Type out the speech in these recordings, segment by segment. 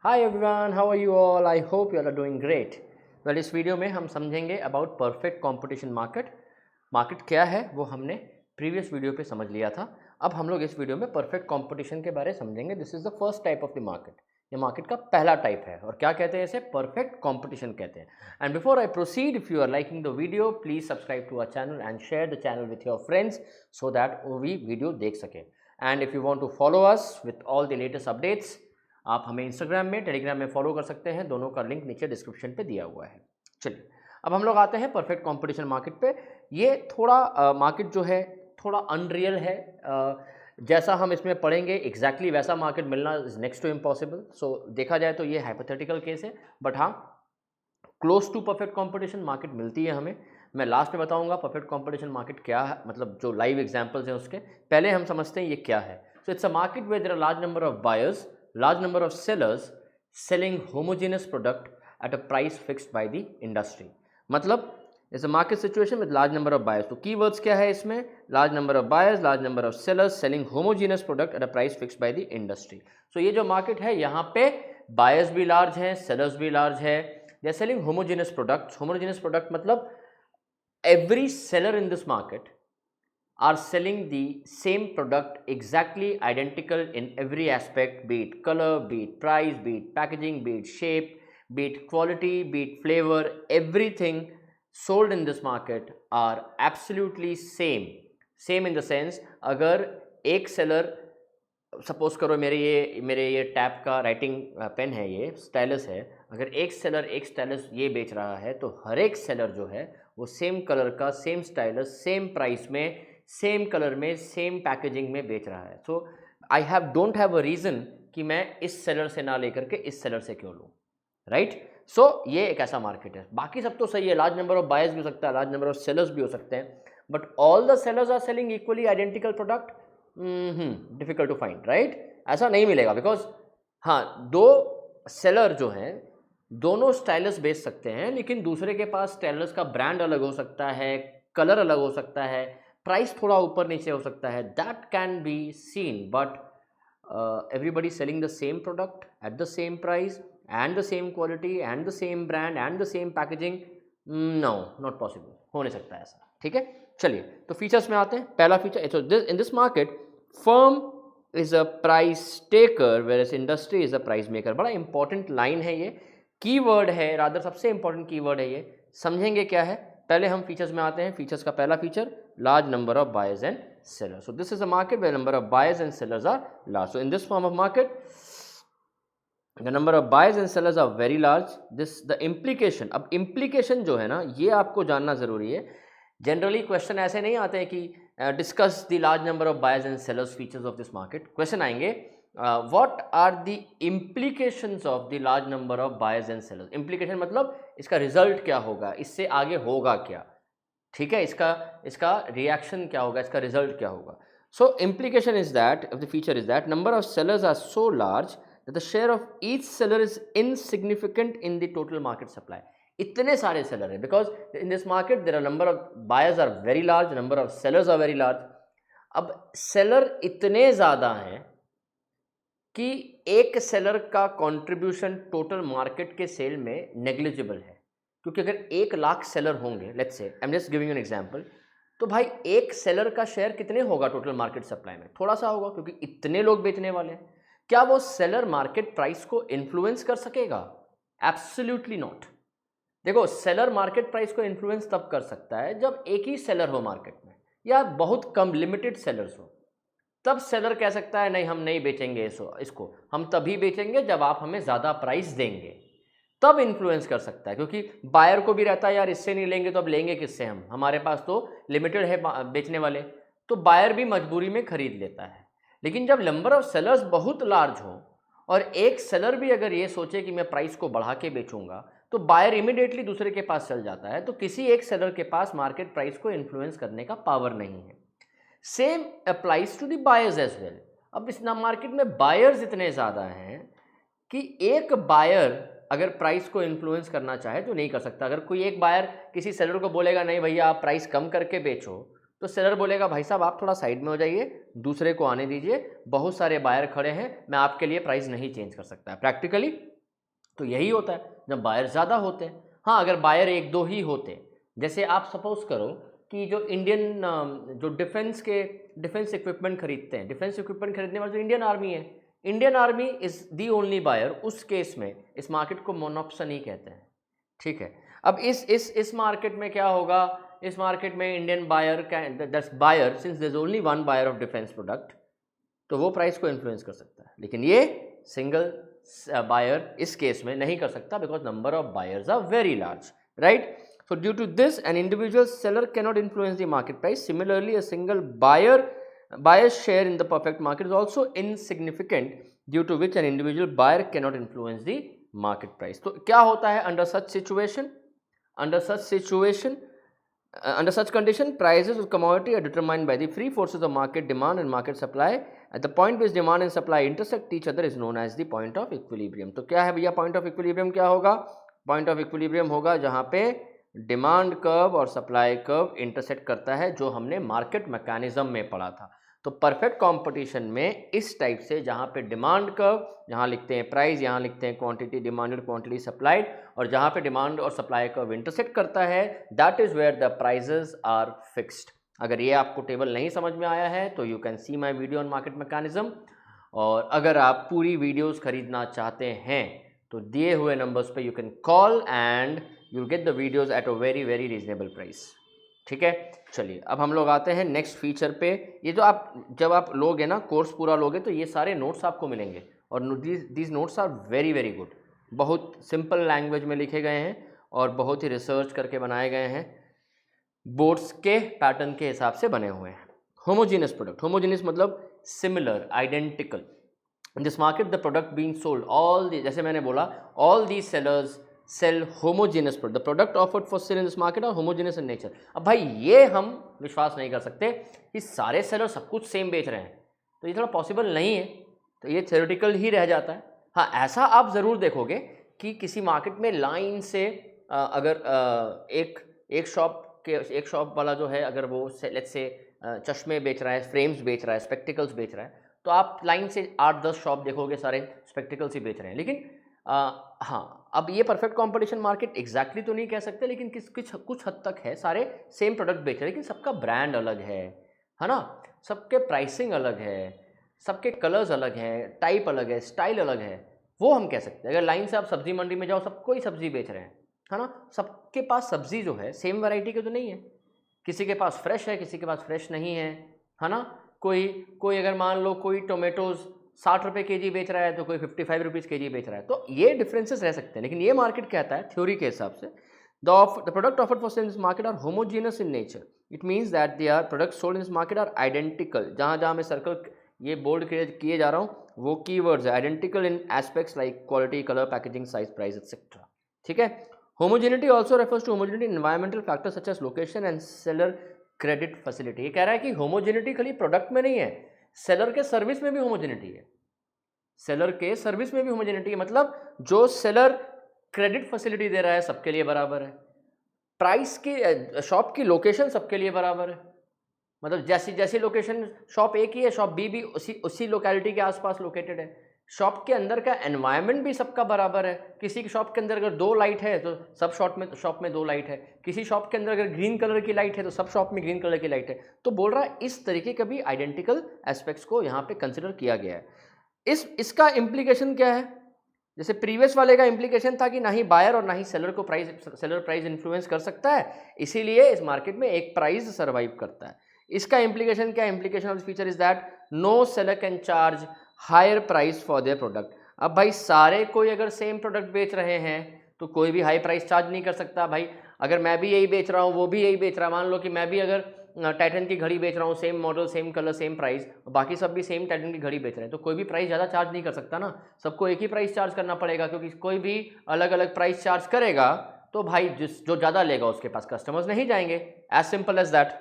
Hi everyone, how are you all? I hope you are doing great. Well, इस video में हम समझेंगे about perfect competition market. Market क्या है वो हमने प्रीवियस वीडियो पे समझ लिया था। अब हम लोग इस वीडियो में परफेक्ट कंपटीशन के बारे में समझेंगे। This is the first type of the market. ये मार्केट का पहला टाइप है और क्या कहते हैं इसे? परफेक्ट कंपटीशन कहते हैं। And before I proceed, if you are liking the video, please subscribe to our channel and share the channel with your friends so that वो भी वीडियो देख सके। And if you want to follow us with all the latest updates, आप हमें Instagram में, Telegram में follow कर सकते हैं। दोनों का लिंक नीचे डिस्क्रिप्शन पे दिया हुआ है। चलिए, अब हम लोग आते हैं परफेक्ट कंपटीशन मार्केट पे। ये थोड़ा मार्केट जो है थोड़ा अनरियल है। जैसा हम इसमें पढ़ेंगे एग्जैक्टली वैसा मार्केट मिलना is next to impossible. So देखा जाए तो ये हाइपोथेटिकल केस है, बट हाँ, close to perfect competition market मिलती है हमें। मैं लास्ट में बताऊंगा परफेक्ट कंपटीशन मार्केट क्या है, मतलब जो लाइव एग्जांपल्स हैं उसके। पहले हम समझते हैं ये क्या है। So it's a market where there are large number of buyers, large number of sellers selling homogeneous product at a price fixed by the industry। मतलब it's a market situation with large number of buyers. तो keywords क्या है इसमें? Large number of buyers, large number of sellers selling homogeneous product at a price fixed by the industry. So ये जो market है यहाँ पे बायर्स भी लार्ज हैं, सेलर्स भी लार्ज है। They are selling homogeneous products. Homogeneous product मतलब every seller in this market are selling the same product exactly identical in every aspect, be it color, be it price, be it packaging, be it shape, be it quality, be it flavor. Everything sold in this market are absolutely same in the sense, अगर एक seller, suppose करो मेरे ये tap का writing pen है, ये stylus है। अगर एक सेलर एक स्टाइलस ये बेच रहा है तो हर एक सेलर जो है वो सेम कलर का सेम स्टाइलस सेम प्राइस में सेम कलर में सेम पैकेजिंग में बेच रहा है। So I don't have a reason कि मैं इस सेलर से ना लेकर के इस सेलर से क्यों लूँ, राइट? सो ये एक ऐसा मार्केट है। बाकी सब तो सही है, लार्ज नंबर ऑफ बायर्स भी हो सकता है, लार्ज नंबर ऑफ सेलर्स भी हो सकते हैं, but all the sellers are selling equally identical product. Difficult to find, right? ऐसा नहीं मिलेगा, बिकॉज हाँ, दो सेलर जो हैं दोनों स्टाइलस बेच सकते हैं, लेकिन दूसरे के पास स्टाइलस का ब्रांड अलग हो सकता है, कलर अलग हो सकता है, प्राइस थोड़ा ऊपर नीचे हो सकता है। That can be seen, but everybody selling the same product at the same price and the same quality and the same brand and the same packaging, no, not possible। हो नहीं सकता ऐसा, ठीक है? चलिए, तो फीचर्स में आते हैं। पहला feature, in this market firm is a price taker whereas industry is a price maker. बड़ा इंपॉर्टेंट लाइन है ये, कीवर्ड है, रादर सबसे इंपॉर्टेंट कीवर्ड है ये। समझेंगे क्या है, पहले हम फीचर्स में आते हैं। फीचर्स का पहला feature, large number of buyers and sellers। So this is a market where number of buyers and sellers are large। So in this form of market, the number of buyers and sellers are very large। This the implication, अब implication जो है ना, ये आपको जानना ज़रूरी है। Generally question ऐसे नहीं आते हैं कि discuss the large number of buyers and sellers features of this market. Question आएंगे what are the implications of the large number of buyers and sellers. Implication मतलब इसका रिजल्ट क्या होगा, इससे आगे होगा क्या, ठीक है? इसका रिएक्शन क्या होगा, इसका रिजल्ट क्या होगा। So implication is that of the feature is that number of sellers are so large that the share of each seller is insignificant in the total market supply. इतने सारे सेलर हैं, because in this market there are number of buyers are very large, number of sellers are very large. अब seller इतने ज़्यादा हैं कि एक seller का कंट्रीब्यूशन टोटल मार्केट के सेल में नेग्लिजिबल है। क्योंकि अगर 1,00,000 सेलर होंगे, let's say, I am just giving an example, तो भाई एक सेलर का शेयर कितने होगा टोटल मार्केट सप्लाई में? थोड़ा सा होगा, क्योंकि इतने लोग बेचने वाले हैं। क्या वो सेलर मार्केट प्राइस को इन्फ्लुएंस कर सकेगा? Absolutely not. देखो, सेलर मार्केट प्राइस को इन्फ्लुएंस तब कर सकता है जब एक ही सेलर हो मार्केट में, या बहुत कम लिमिटेड सेलर्स हो। तब सेलर कह सकता है नहीं, हम नहीं बेचेंगे इसको, हम तभी बेचेंगे जब आप हमें ज़्यादा प्राइस देंगे, तब इन्फ्लुएंस कर सकता है। क्योंकि बायर को भी रहता है यार, इससे नहीं लेंगे तो अब लेंगे किससे हम, हमारे पास तो लिमिटेड है बेचने वाले, तो बायर भी मजबूरी में खरीद लेता है। लेकिन जब नंबर ऑफ सेलर्स बहुत लार्ज हो और एक सेलर भी अगर ये सोचे कि मैं प्राइस को बढ़ा के बेचूंगा, तो बायर इमीडिएटली दूसरे के पास चल जाता है। तो किसी एक सेलर के पास मार्केट प्राइस को इन्फ्लुएंस करने का पावर नहीं है। Same applies to the buyers as well. अब इस मार्केट में बायर्स इतने ज़्यादा हैं कि एक बायर अगर प्राइस को इन्फ्लुएंस करना चाहे तो नहीं कर सकता। अगर कोई एक बायर किसी सेलर को बोलेगा नहीं भैया आप प्राइस कम करके बेचो, तो सेलर बोलेगा भाई साहब आप थोड़ा साइड में हो जाइए, दूसरे को आने दीजिए, बहुत सारे बायर खड़े हैं, मैं आपके लिए प्राइस नहीं चेंज कर सकता। प्रैक्टिकली तो यही होता है जब बायर ज़्यादा होते हैं। हाँ, अगर बायर एक दो ही होते, जैसे आप सपोज करो कि जो इंडियन जो डिफेंस इक्विपमेंट खरीदते हैं, डिफेंस इक्विपमेंट खरीदने वाली जो इंडियन आर्मी है, Indian army is the only buyer. उस केस में इस मार्केट को मोनोप्सन ही कहते हैं, ठीक है। अब इस मार्केट में क्या होगा, इस मार्केट में Indian buyer that's buyer, since there is only one buyer of defence product, तो वो प्राइस को इन्फ्लुएंस कर सकता है। लेकिन ये सिंगल बायर इस केस में नहीं कर सकता, because number of buyers are very large, right. So due to this, an individual seller cannot influence the market price. Similarly, a single buyer's share in the perfect market is also insignificant, due to which an individual buyer cannot influence the market price. तो क्या होता है under such situation? Under such condition, prices of commodity are determined by the free forces of market demand and market supply. At the point which demand and supply intersect each other is known as the point of equilibrium. तो क्या है भैया point of equilibrium? क्या होगा? Point of equilibrium होगा जहाँ पे demand curve और सप्लाई कर्व इंटरसेक्ट करता है, जो हमने मार्केट मैकेनिज्म में पढ़ा था। तो परफेक्ट कंपटीशन में इस टाइप से, जहाँ पे डिमांड कर्व, यहाँ लिखते हैं प्राइस, यहाँ लिखते हैं क्वांटिटी डिमांडेड क्वांटिटी सप्लाइड, और जहाँ पे डिमांड और सप्लाई कर्व इंटरसेक्ट करता है, that is where the prices are fixed. अगर ये आपको टेबल नहीं समझ में आया है तो you can see my video on market mechanism, और अगर आप पूरी वीडियोज़ खरीदना चाहते हैं तो दिए हुए नंबर्स पे you can call and you'll get the videos at a very very reasonable price, ठीक है। चलिए अब हम लोग आते हैं नेक्स्ट फीचर पे। ये जो आप जब आप लोगे ना, कोर्स पूरा लोगे, तो ये सारे नोट्स आपको मिलेंगे, और these notes are very very good. बहुत सिंपल लैंग्वेज में लिखे गए हैं और बहुत ही रिसर्च करके बनाए गए हैं, बोर्ड्स के पैटर्न के हिसाब से बने हुए हैं। होमोजीनियस प्रोडक्ट, होमोजीनियस मतलब similar, identical. In this market the product being sold all the, जैसे मैंने बोला, all the sellers sell homogeneous product, the product offered for sale in this market are homogeneous in nature. अब भाई ये हम विश्वास नहीं कर सकते कि सारे सेलर सब कुछ सेम बेच रहे हैं, तो ये थोड़ा पॉसिबल नहीं है, तो ये थ्योरेटिकल ही रह जाता है। हाँ, ऐसा आप ज़रूर देखोगे कि किसी मार्केट में लाइन से अगर एक शॉप वाला जो है, अगर वो लेट्स से चश्मे बेच रहा है, फ्रेम्स बेच रहा है, स्पेक्टिकल्स बेच रहा है, तो आप लाइन से 8-10 शॉप देखोगे सारे स्पेक्टिकल्स ही बेच रहे हैं। लेकिन हाँ, अब ये परफेक्ट कंपटीशन मार्केट एग्जैक्टली तो नहीं कह सकते, लेकिन कुछ हद तक है। सारे सेम प्रोडक्ट बेच रहे हैं, लेकिन सबका ब्रांड अलग है ना, सबके प्राइसिंग अलग है, सबके कलर्स अलग हैं, टाइप अलग है, स्टाइल अलग है, वो हम कह सकते हैं। अगर लाइन से आप सब्जी मंडी में जाओ, सबको ही सब्जी बेच रहे हैं, है ना, सबके पास सब्जी जो है सेम वैरायटी के तो नहीं है, किसी के पास फ्रेश है, किसी के पास फ्रेश नहीं है ना। कोई अगर मान लो कोई टोमेटोज़ 60 रुपये के जी बेच रहा है, तो कोई 55 रुपीज़ के जी बेच रहा है, तो ये डिफरेंसेस रह सकते हैं। लेकिन ये मार्केट कहता है थ्योरी के हिसाब से, the product offered for sale in this market are homogeneous in nature. It means that they are products sold in this market are identical. जहाँ जहाँ मैं सर्कल ये बोल्ड किए जा रहा हूँ, वो कीवर्ड्स है। Identical in aspects like quality, colour, packaging, size, price etcetera, ठीक है। Homogeneity also refers to homogeneity environmental factors such as location and seller credit facility. ये कह रहा है कि होमोजेनिटी खाली प्रोडक्ट में नहीं है, सेलर के सर्विस में भी होमोजेनिटी है। सेलर के सर्विस में भी होमोजेनिटी है, मतलब जो सेलर क्रेडिट फैसिलिटी दे रहा है सबके लिए बराबर है, प्राइस की शॉप की लोकेशन सबके लिए बराबर है, मतलब जैसी लोकेशन शॉप ए की है, शॉप बी भी उसी लोकेलिटी के आसपास लोकेटेड है। शॉप के अंदर का एनवायरनमेंट भी सबका बराबर है। किसी की शॉप के अंदर अगर 2 लाइट है तो सब शॉप में 2 लाइट है, किसी शॉप के अंदर अगर ग्रीन कलर की लाइट है तो सब शॉप में ग्रीन कलर की लाइट है। तो बोल रहा है इस तरीके का भी आइडेंटिकल एस्पेक्ट्स को यहाँ पे कंसिडर किया गया है। इसका इम्प्लीकेशन क्या है? जैसे प्रीवियस वाले का इम्प्लीकेशन था कि ना ही बायर और ना ही सेलर प्राइस इन्फ्लुएंस कर सकता है, इसीलिए इस मार्केट में एक प्राइस सर्वाइव करता है। इसका इम्प्लीकेशन क्या? Implication of this feature is that no seller can charge higher price for their product. अब भाई सारे कोई अगर सेम प्रोडक्ट बेच रहे हैं तो कोई भी हाई प्राइस चार्ज नहीं कर सकता। भाई अगर मैं भी यही बेच रहा हूँ, वो भी यही बेच रहा है, मान लो कि मैं भी अगर टाइटन की घड़ी बेच रहा हूँ, same model, same colour, same price, बाकी सब भी सेम टाइटन की घड़ी बेच रहे हैं, तो कोई भी प्राइस ज़्यादा चार्ज नहीं कर सकता ना, सबको एक ही प्राइस चार्ज करना पड़ेगा, क्योंकि कोई भी अलग अलग प्राइस चार्ज करेगा तो भाई जो ज़्यादा लेगा उसके पास कस्टमर्स नहीं जाएंगे, एज सिंपल एज दैट।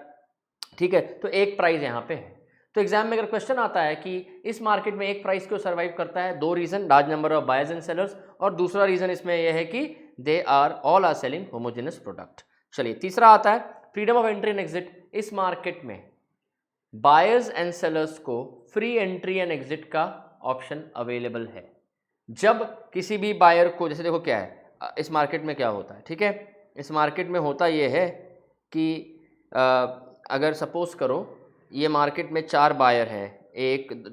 ठीक है, तो एक प्राइस यहाँ पे है। तो एग्जाम में अगर क्वेश्चन आता है कि इस मार्केट में एक प्राइस क्यों सर्वाइव करता है, 2 reason, large number of buyers and sellers, और दूसरा रीजन इसमें यह है कि they are all are selling homogeneous product. चलिए तीसरा आता है freedom of entry and exit. इस मार्केट में बायर्स एंड सेलर्स को फ्री एंट्री एंड एग्जिट का ऑप्शन अवेलेबल है। जब किसी भी बायर को, जैसे देखो क्या है इस मार्केट में क्या होता है, ठीक है, इस मार्केट में होता ये है कि अगर सपोज करो ये मार्केट में 4 बायर है,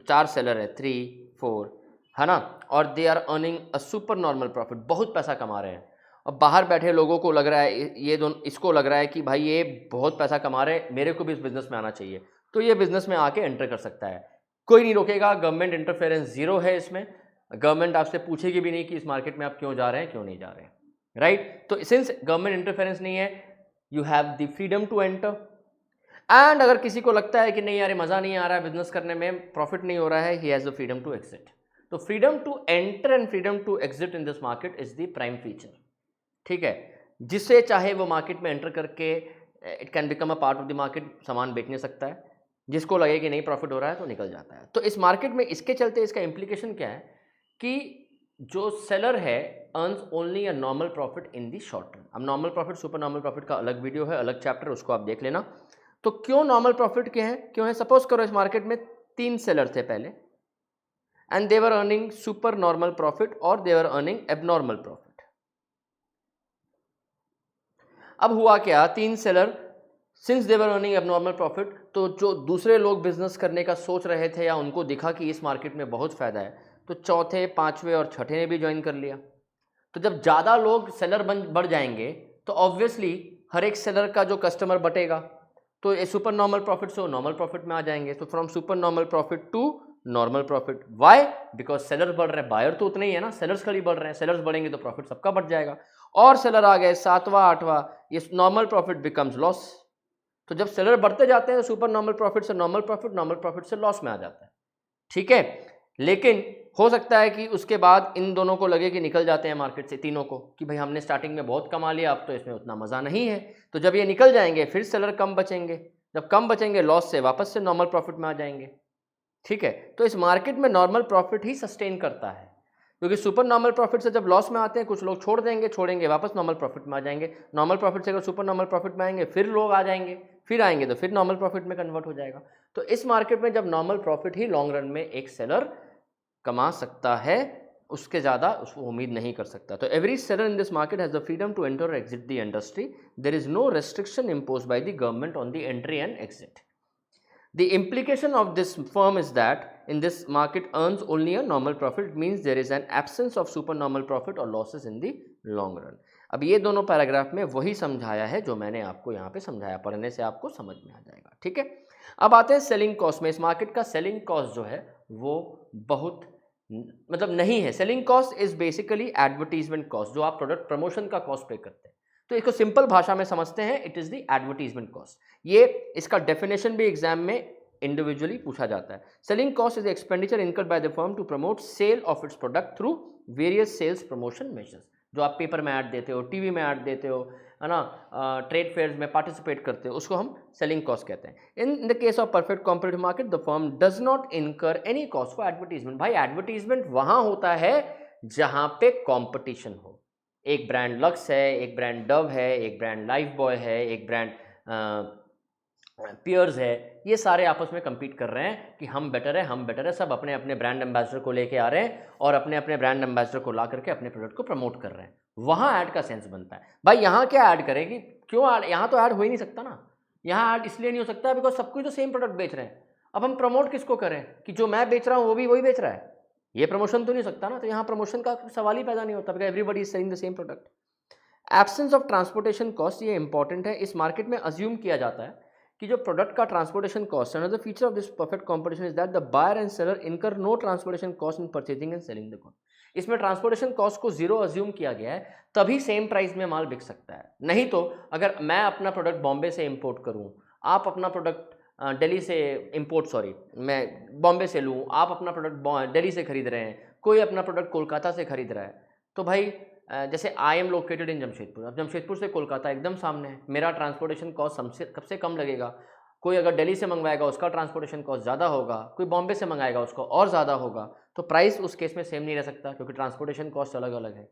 4 सेलर है, 3 4, है ना, और they are earning a super normal profit, बहुत पैसा कमा रहे हैं। अब बाहर बैठे लोगों को लग रहा है, ये दोनों इसको लग रहा है कि भाई ये बहुत पैसा कमा रहे हैं, मेरे को भी इस बिज़नेस में आना चाहिए, तो ये बिज़नेस में आके एंटर कर सकता है, कोई नहीं रोकेगा, गवर्नमेंट इंटरफेरेंस ज़ीरो है इसमें, गवर्नमेंट आपसे पूछेगी भी नहीं कि इस मार्केट में आप क्यों जा रहे हैं, क्यों नहीं जा रहे हैं, राइट। तो सिंस गवर्नमेंट इंटरफेरेंस नहीं है, you have the freedom to enter. And अगर किसी को लगता है कि नहीं यार मज़ा नहीं आ रहा है बिजनेस करने में, प्रॉफिट नहीं हो रहा है, he has the freedom to exit. तो freedom to enter and freedom to exit in this market is the prime feature, ठीक है, जिससे चाहे वो मार्केट में एंटर करके it can become a part of the market, सामान बेचने सकता है, जिसको लगे कि नहीं प्रॉफिट हो रहा है तो निकल जाता है। तो इस मार्केट में इसके चलते इसका इम्प्लीकेशन क्या है कि जो सेलर है earns only a normal profit in the short term. अब normal profit super normal profit का अलग वीडियो है, अलग चैप्टर, उसको आप देख लेना। तो क्यों नॉर्मल प्रॉफिट के हैं, क्यों है, सपोज करो इस मार्केट में 3 सेलर थे पहले and they were earning super normal profit और दे वर अर्निंग एबनॉर्मल प्रॉफिट। अब हुआ क्या, 3 seller since they were earning abnormal profit, तो जो दूसरे लोग बिजनेस करने का सोच रहे थे या उनको दिखा कि इस मार्केट में बहुत फायदा है, तो चौथे, पांचवें और छठे ने भी ज्वाइन कर लिया। तो जब ज़्यादा लोग सेलर बढ़ जाएंगे तो ऑब्वियसली हर एक सेलर का जो कस्टमर बटेगा, तो ये सुपर नॉर्मल प्रॉफिट से वो नॉर्मल प्रॉफिट में आ जाएंगे। तो from super normal profit to normal profit, why, because seller बढ़ रहे हैं, बायर तो उतने ही है ना, सेलर्स खाली बढ़ रहे हैं, सेलर्स बढ़ेंगे तो प्रॉफिट सबका बढ़ जाएगा। और सेलर आ गए 7वां 8वां, ये नॉर्मल प्रॉफिट बिकम्स लॉस। तो जब सेलर बढ़ते जाते हैं तो सुपर नॉर्मल प्रॉफिट से नॉर्मल प्रॉफिट से लॉस में आ जाता है, ठीक है। लेकिन हो सकता है कि उसके बाद इन दोनों को लगे कि निकल जाते हैं मार्केट से, तीनों को, कि भाई हमने स्टार्टिंग में बहुत कमा लिया, अब तो इसमें उतना मज़ा नहीं है। तो जब ये निकल जाएंगे फिर सेलर कम बचेंगे, जब कम बचेंगे लॉस से वापस से नॉर्मल प्रॉफिट में आ जाएंगे, ठीक है। तो इस मार्केट में नॉर्मल प्रॉफिट ही सस्टेन करता है, क्योंकि सुपर नॉर्मल प्रॉफिट से जब लॉस में आते हैं कुछ लोग छोड़ेंगे वापस नॉर्मल प्रॉफिट में आ जाएंगे, नॉर्मल प्रॉफिट से अगर सुपर नॉर्मल प्रॉफिट में आएंगे फिर लोग आ जाएंगे, फिर आएंगे तो फिर नॉर्मल प्रॉफिट में कन्वर्ट हो जाएगा। तो इस मार्केट में जब नॉर्मल प्रॉफिट ही लॉन्ग रन में एक सेलर कमा सकता है, उसके ज़्यादा उसको उम्मीद नहीं कर सकता। तो every seller in this market has the freedom to enter और exit the industry, there is no restriction impose by the government on the entry and exit. The implication of this firm is that in this market earns only a normal profit, it means there is an absence of supernormal profit or losses in the long run। अब ये दोनों paragraph में वही समझाया है जो मैंने आपको यहाँ पे समझाया, पढ़ने से आपको समझ में आ जाएगा, ठीक है। अब आते हैं सेलिंग कॉस्ट में। इस मार्केट का सेलिंग कॉस्ट जो है वो बहुत मतलब नहीं है। Selling cost is basically advertisement cost, जो आप प्रोडक्ट प्रमोशन का कॉस्ट पे करते हैं। तो इसको सिंपल भाषा में समझते हैं, it is the advertisement cost. ये इसका डेफिनेशन भी एग्जाम में इंडिविजुअली पूछा जाता है। Selling cost is expenditure incurred by the firm to promote sale of its product through various sales promotion measures. जो आप पेपर में ऐड देते हो, टीवी में ऐड देते हो, है ना, ट्रेड फेयर्स में पार्टिसिपेट करते हो, उसको हम सेलिंग कॉस्ट कहते हैं। In the case of perfect competitive market the firm does not इनकर एनी कॉस्ट फॉर एडवर्टीजमेंट। भाई एडवर्टीजमेंट वहां होता है जहां पे कॉम्पिटिशन हो। एक ब्रांड लक्स है, एक ब्रांड डव है, एक ब्रांड लाइफ बॉय है, एक ब्रांड पियर्स है, ये सारे आपस में compete कर रहे हैं कि हम बेटर है, सब अपने अपने ब्रांड एम्बेसडर को लेके आ रहे हैं और अपने अपने ब्रांड एम्बेसडर को ला करके अपने प्रोडक्ट को प्रमोट कर रहे हैं। वहाँ ऐड का सेंस बनता है। भाई यहाँ क्या ऐड करेगी, क्यों ऐड, यहाँ तो ऐड हो ही नहीं सकता ना। यहाँ ऐड इसलिए नहीं हो सकता बिकॉज सब कुछ तो सेम प्रोडक्ट बेच रहे हैं। अब हम प्रमोट किसको करें कि जो मैं बेच रहा हूँ वो भी वही बेच रहा है, ये प्रमोशन तो नहीं सकता ना। तो यहाँ प्रमोशन का सवाल ही पैदा नहीं होता because everybody is selling the same product. Absence of transportation cost, ये इंपॉर्टेंट है। इस मार्केट में अज्यूम किया जाता है कि जो प्रोडक्ट का transportation cost, another feature of this perfect competition is that the buyer and seller incur no transportation cost in purchasing and selling the good. इसमें ट्रांसपोर्टेशन कॉस्ट को जीरो अज्यूम किया गया है, तभी सेम प्राइस में माल बिक सकता है। नहीं तो अगर मैं अपना प्रोडक्ट बॉम्बे से इंपोर्ट करूं, आप अपना प्रोडक्ट दिल्ली से इंपोर्ट, सॉरी मैं बॉम्बे से लूँ, आप अपना प्रोडक्ट दिल्ली से खरीद रहे हैं, कोई अपना प्रोडक्ट कोलकाता से खरीद रहा है, तो भाई जैसे I am located in Jamshedpur, अब जमशेदपुर से कोलकाता एकदम सामने है, मेरा ट्रांसपोर्टेशन कॉस्ट सबसे कम लगेगा। कोई अगर दिल्ली से मंगवाएगा उसका ट्रांसपोर्टेशन कॉस्ट ज़्यादा होगा, कोई बॉम्बे से मंगाएगा उसका और ज़्यादा होगा। तो प्राइस उस केस में सेम नहीं रह सकता क्योंकि ट्रांसपोर्टेशन कॉस्ट अलग अलग है,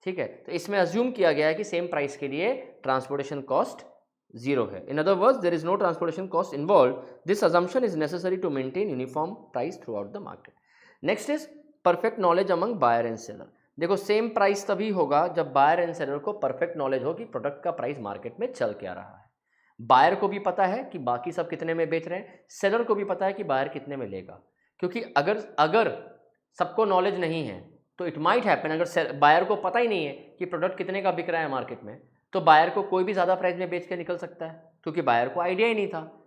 ठीक है। तो इसमें अज्यूम किया गया है कि सेम प्राइस के लिए ट्रांसपोर्टेशन कॉस्ट जीरो है। In other words there is no transportation cost involve. This assumption is necessary to maintain uniform price throughout the market. Next is perfect knowledge among buyer and seller. देखो same price तभी होगा जब buyer and seller को perfect knowledge हो कि product का price market में चल क्या रहा है। बायर को भी पता है कि बाकी सब कितने में बेच रहे हैं, सेलर को भी पता है कि बायर कितने में लेगा। क्योंकि अगर सबको नॉलेज नहीं है तो इट माइट हैपन, अगर बायर को पता ही नहीं है कि प्रोडक्ट कितने का बिक रहा है मार्केट में, तो बायर को कोई भी ज़्यादा प्राइस में बेच के निकल सकता है, क्योंकि बायर को आइडिया ही नहीं था।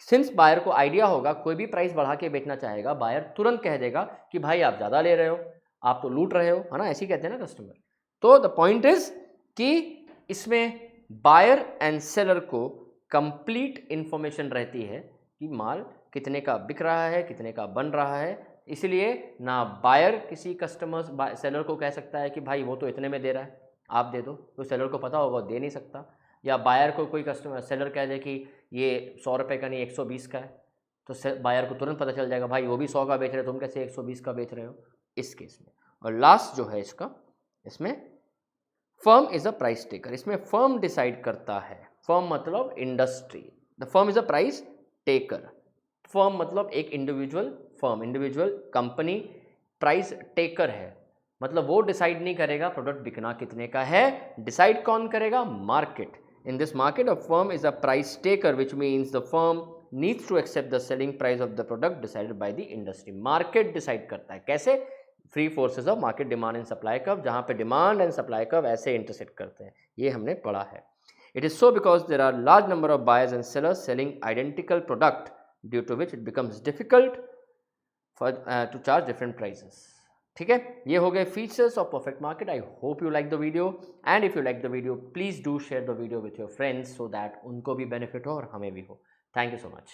सिंस बायर को आइडिया होगा, कोई भी प्राइस बढ़ा के बेचना चाहेगा, बायर तुरंत कह देगा कि भाई आप ज़्यादा ले रहे हो, आप तो लूट रहे हो, है ना, ऐसे ही कहते हैं ना कस्टमर। तो द पॉइंट इज कि इसमें बायर एंड सेलर को कंप्लीट इंफॉर्मेशन रहती है कि माल कितने का बिक रहा है, कितने का बन रहा है। इसलिए ना बायर किसी कस्टमर सेलर को कह सकता है कि भाई वो तो इतने में दे रहा है, आप दे दो, तो सेलर को पता होगा दे नहीं सकता। या बायर को कोई कस्टमर सेलर कह दे कि ये 100 रुपये का नहीं 120 का है, तो बायर को तुरंत पता चल जाएगा भाई वो भी 100 का बेच रहे हो, तुम कैसे 120 का बेच रहे हो, इस केस में। और लास्ट जो है इसमें firm is a price taker. इसमें फर्म डिसाइड करता है, फर्म मतलब industry, the firm is a price taker. Firm मतलब एक individual firm, individual company price taker है, मतलब वो डिसाइड नहीं करेगा प्रोडक्ट बिकना कितने का है, डिसाइड कौन करेगा, market. In this market a firm is a price taker which means the firm needs to accept the selling price of the product decided by the industry. Market decide करता है, कैसे, free forces of market, demand and supply curve, जहाँ पे demand and supply curve ऐसे intersect करते हैं, ये हमने पढ़ा है। It is so because there are large number of buyers and sellers selling identical product, due to which it becomes difficult to charge different prices. ठीक है, ये हो गए features of perfect market. I hope you like the video, and if you like the video please do share the video with your friends so that उनको भी benefit हो और हमें भी हो। Thank you so much.